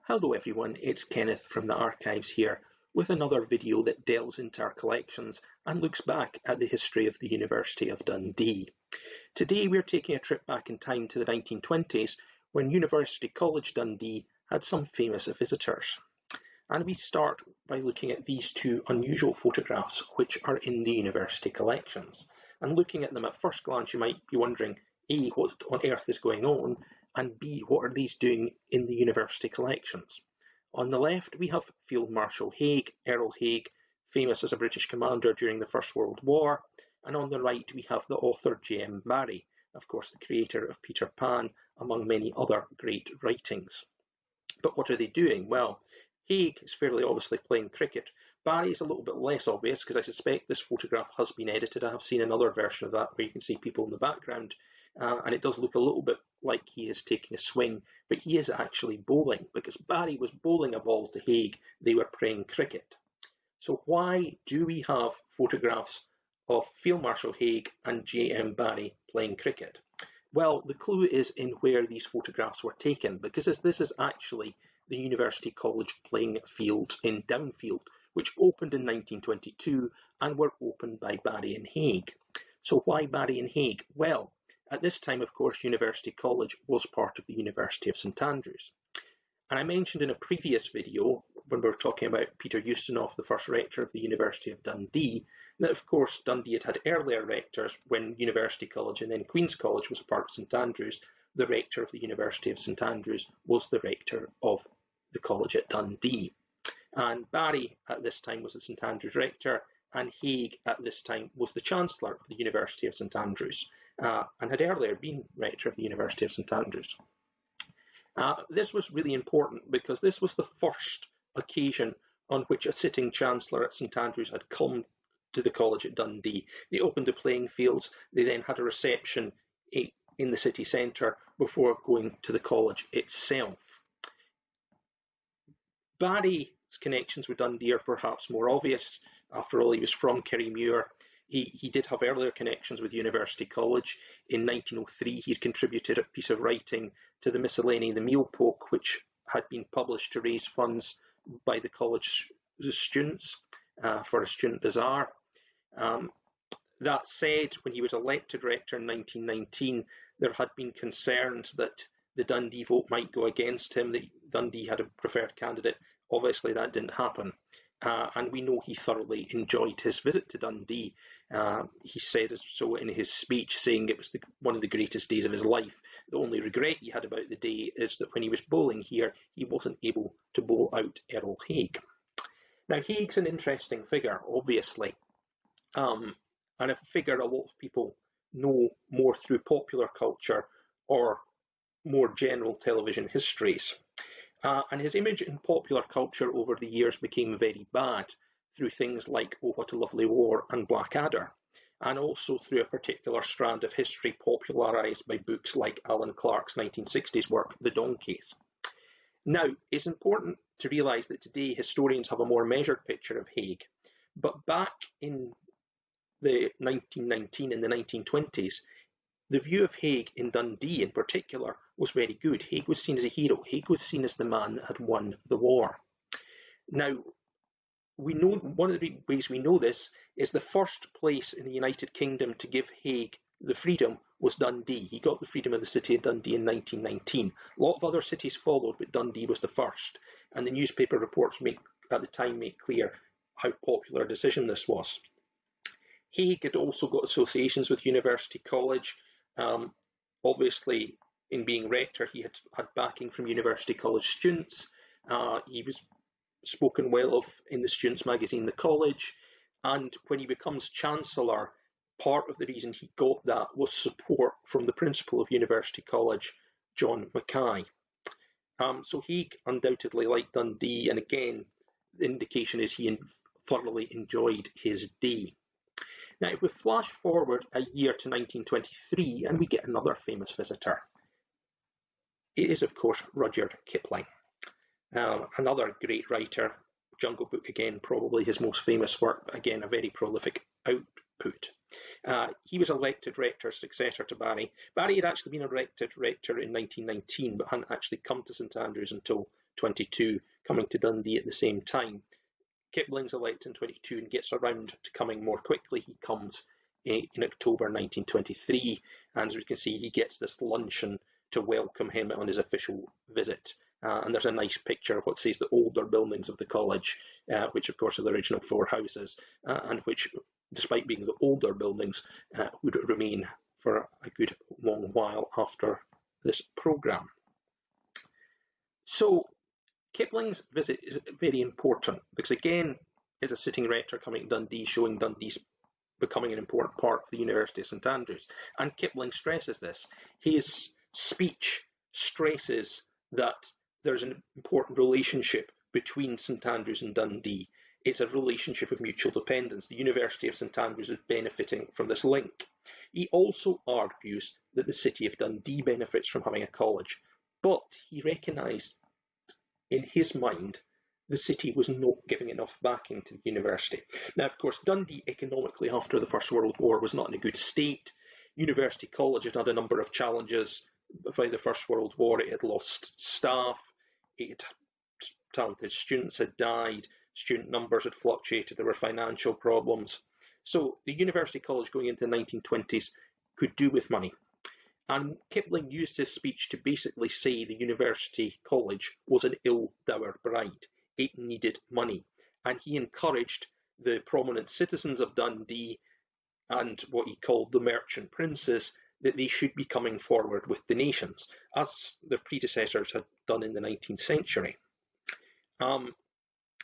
Hello everyone, it's Kenneth from the archives here with another video that delves into our collections and looks back at the history of the University of Dundee. Today we're taking a trip back in time to the 1920s when University College Dundee had some famous visitors. And we start by looking at these two unusual photographs which are in the university collections. And looking at them at first glance you might be wondering A, what on earth is going on, and B, what are these doing in the university collections? On the left we have Field Marshal Haig, Earl Haig, famous as a British commander during the First World War, and on the right we have the author J.M. Barrie, of course the creator of Peter Pan, among many other great writings. But what are they doing? Well, Haig is fairly obviously playing cricket. Barrie is a little bit less obvious because I suspect this photograph has been edited. I have seen another version of that where you can see people in the background, and it does look a little bit like he is taking a swing, but he is actually bowling because Barrie was bowling a ball to Haig. They were playing cricket. So why do we have photographs of Field Marshal Haig and J.M. Barrie playing cricket? Well, the clue is in where these photographs were taken, because this is actually the University College playing fields in Downfield, which opened in 1922 and were opened by Barrie and Haig. So why Barrie and Haig? Well, at this time, of course, University College was part of the University of St Andrews. And I mentioned in a previous video, when we were talking about Peter Ustinov, the first rector of the University of Dundee, that of course Dundee had earlier rectors when University College and then Queen's College was a part of St Andrews. The rector of the University of St Andrews was the rector of the college at Dundee. And Barrie at this time was the St Andrews rector, and Haig at this time was the Chancellor of the University of St Andrews, and had earlier been rector of the University of St Andrews. This was really important because this was the first occasion on which a sitting Chancellor at St Andrews had come to the college at Dundee. They opened the playing fields, they then had a reception in the city centre before going to the college itself. Barrie's connections with Dundee are perhaps more obvious. After all, he was from Kirriemuir. He did have earlier connections with University College. In 1903, he had contributed a piece of writing to the Miscellany, the Meal Poke, which had been published to raise funds by the college students for a student bazaar. That said, when he was elected rector in 1919, there had been concerns that the Dundee vote might go against him, that Dundee had a preferred candidate. Obviously, that didn't happen. And we know he thoroughly enjoyed his visit to Dundee. He said so in his speech, saying it was one of the greatest days of his life. The only regret he had about the day is that when he was bowling here, he wasn't able to bowl out Earl Haig. Now, Haig's an interesting figure, obviously, and a figure a lot of people know more through popular culture or more general television histories. And his image in popular culture over the years became very bad through things like Oh, What a Lovely War and Blackadder, and also through a particular strand of history popularised by books like Alan Clark's 1960s work, The Donkeys. Now, it's important to realise that today historians have a more measured picture of Haig, but back in the 1919 and the 1920s, the view of Haig in Dundee in particular was very good. Haig was seen as a hero. Haig was seen as the man that had won the war. Now, we know one of the ways we know this is the first place in the United Kingdom to give Haig the freedom was Dundee. He got the freedom of the city of Dundee in 1919. A lot of other cities followed, but Dundee was the first. And the newspaper reports at the time make clear how popular a decision this was. Haig had also got associations with University College. Obviously, in being rector, he had backing from University College students. He was spoken well of in the students' magazine, The College. And when he becomes Chancellor, part of the reason he got that was support from the principal of University College, John Mackay. So Haig undoubtedly liked Dundee, and again, the indication is he thoroughly enjoyed his day. Now, if we flash forward a year to 1923 and we get another famous visitor, it is, of course, Rudyard Kipling, another great writer. Jungle Book, again, probably his most famous work, but again, a very prolific output. He was elected rector, successor to Barrie. Barrie had actually been elected rector in 1919, but hadn't actually come to St Andrews until 22, coming to Dundee at the same time. Kipling's elected in 22 and gets around to coming more quickly. He comes in October 1923, and as we can see, he gets this luncheon to welcome him on his official visit. And there's a nice picture of what says the older buildings of the college, which of course are the original 4 houses, and which, despite being the older buildings, would remain for a good long while after this programme. So Kipling's visit is very important because, again, as a sitting rector coming to Dundee, showing Dundee's becoming an important part of the University of St Andrews. And Kipling stresses this. His speech stresses that there's an important relationship between St Andrews and Dundee. It's a relationship of mutual dependence. The University of St Andrews is benefiting from this link. He also argues that the city of Dundee benefits from having a college, but he recognised in his mind the city was not giving enough backing to the university. Now, of course, Dundee economically after the First World War was not in a good state. University College had had a number of challenges by the First World War. It had lost staff, talented students had died, student numbers had fluctuated, there were financial problems. So the University College going into the 1920s could do with money. And Kipling used his speech to basically say the University College was an ill-dowered bride. It needed money. And he encouraged the prominent citizens of Dundee and what he called the merchant princes that they should be coming forward with donations, as their predecessors had done in the 19th century.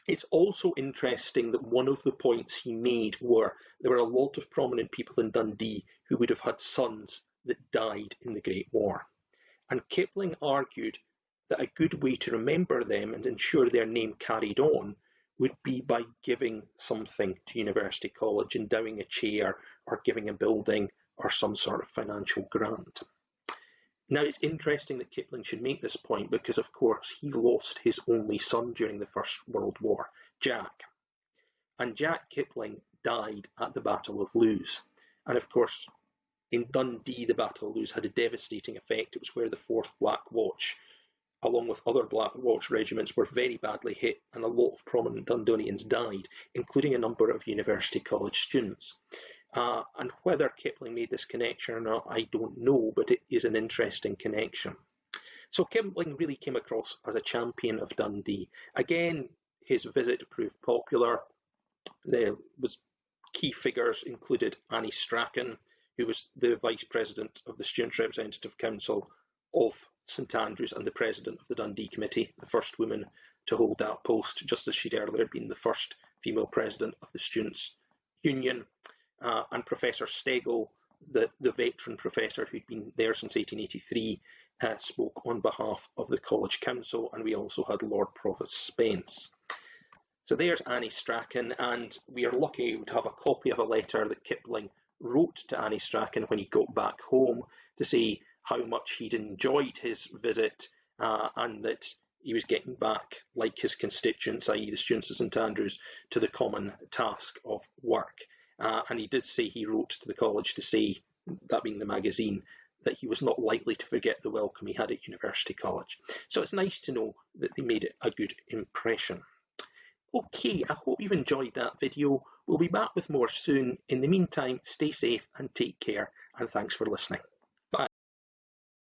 It's also interesting that one of the points he made were there were a lot of prominent people in Dundee who would have had sons that died in the Great War. And Kipling argued that a good way to remember them and ensure their name carried on would be by giving something to University College, endowing a chair or giving a building or some sort of financial grant. Now, it's interesting that Kipling should make this point because, of course, he lost his only son during the First World War, Jack. And Jack Kipling died at the Battle of Lewes. And, of course, in Dundee, the Battle of Lewes had a devastating effect. It was where the 4th Black Watch, along with other Black Watch regiments, were very badly hit, and a lot of prominent Dundonians died, including a number of University College students. And whether Kipling made this connection or not, I don't know, but it is an interesting connection. So Kipling really came across as a champion of Dundee. Again, his visit proved popular. There was key figures included Annie Strachan, who was the Vice President of the Students' Representative Council of St Andrews and the President of the Dundee Committee, the first woman to hold that post, just as she'd earlier been the first female President of the Students' Union. And Professor Stegel, the veteran professor who'd been there since 1883, spoke on behalf of the College Council, and we also had Lord Provost Spence. So there's Annie Strachan, and we are lucky to have a copy of a letter that Kipling wrote to Annie Strachan when he got back home to say how much he'd enjoyed his visit and that he was getting back, like his constituents, i.e. the students of St Andrews, to the common task of work. And he did say, he wrote to the college to say, that being the magazine, that he was not likely to forget the welcome he had at University College. So it's nice to know that they made a good impression. Okay, I hope you've enjoyed that video. We'll be back with more soon. In the meantime, stay safe and take care, and thanks for listening.